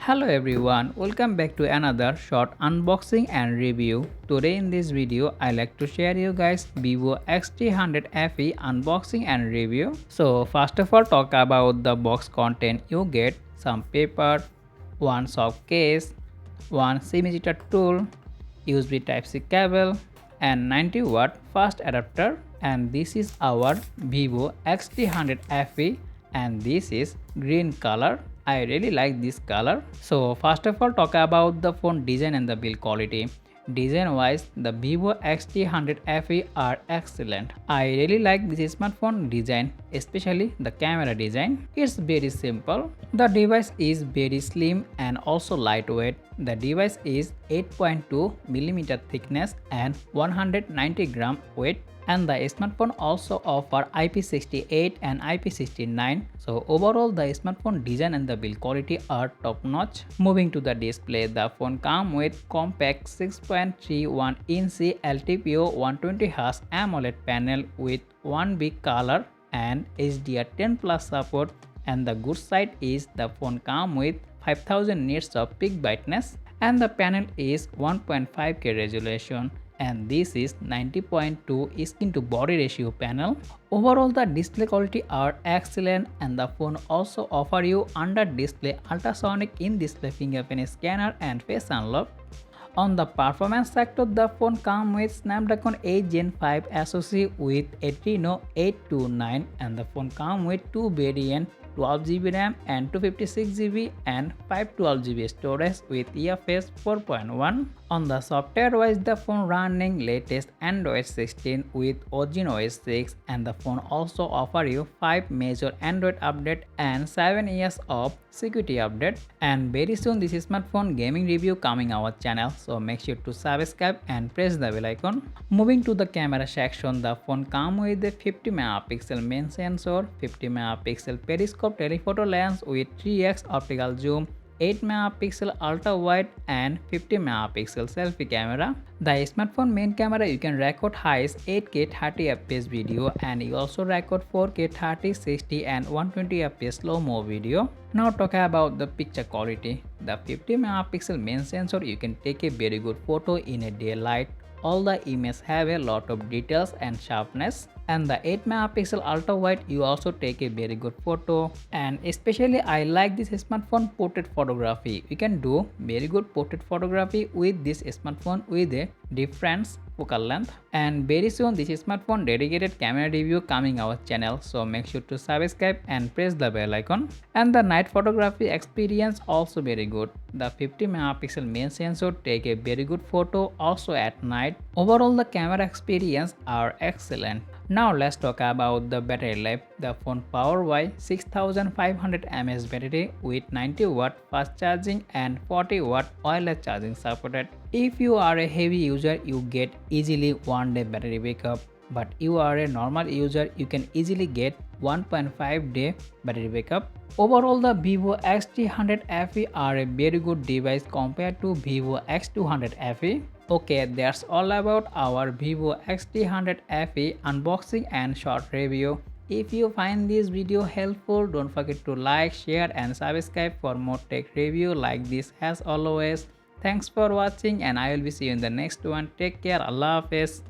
Hello everyone, welcome back to another short unboxing and review. Today in this video, I like to share you guys Vivo X300 FE unboxing and review. So first of all, talk about the box content. You get some paper, one soft case, one semi-digital tool, USB Type-C cable, and 90-watt fast adapter. And this is our Vivo X300 FE, and this is green color. I really like this color. So first of all, talk about the phone design and the build quality. Design wise, the Vivo X300 FE are excellent. I really like this smartphone design, especially the camera design. It's very simple. The device is very slim and also lightweight. The device is 8.2mm thickness and 190g weight, and the smartphone also offer IP68 and IP69. So overall the smartphone design and the build quality are top notch. Moving to the display, the phone comes with compact 6.31 inch LTPO 120Hz AMOLED panel with one big color and HDR10 plus support, and the good side is the phone comes with 5000 nits of peak brightness, and the panel is 1.5K resolution, and this is 90.2 skin to body ratio panel. Overall the display quality are excellent, and the phone also offer you under display ultrasonic in display fingerprint scanner and face unlock. On the performance sector, the phone comes with Snapdragon 8 Gen 5 SoC with Adreno 829, and the phone comes with two variants, 12GB RAM and 256GB and 512GB storage with UFS 4.1. On the software wise, the phone running latest Android 16 with Origin OS 6, and the phone also offer you 5 major Android update and 7 years of security update. And very soon this smartphone gaming review coming our channel, so make sure to subscribe and press the bell icon. Moving to the camera section, the phone comes with a 50MP main sensor, 50MP periscope telephoto lens with 3x optical zoom, 8MP ultra wide and 50MP selfie camera. The smartphone main camera you can record highest 8K 30fps video, and you also record 4K 30, 60 and 120fps slow-mo video. Now talk about the picture quality. The 50MP main sensor you can take a very good photo in a daylight. All the images have a lot of details and sharpness, and the 8MP ultra wide you also take a very good photo. And especially I like this smartphone portrait photography. You can do very good portrait photography with this smartphone with a different focal length. And very soon this smartphone dedicated camera review coming our channel, so make sure to subscribe and press the bell icon. And the night photography experience also very good. The 50MP main sensor take a very good photo also at night. Overall the camera experience are excellent. Now let's talk about the battery life. The phone powered by 6500 mAh battery with 90W fast charging and 40W wireless charging supported. If you are a heavy user, you get easily 1 day battery backup, but you are a normal user, you can easily get 1.5 day battery backup. Overall the Vivo X300 FE are a very good device compared to Vivo X200 FE. Okay, that's all about our Vivo X300 FE unboxing and short review. If you find this video helpful, don't forget to like, share and subscribe for more tech review like this as always. Thanks for watching, and I will be see you in the next one. Take care. Allah Hafiz.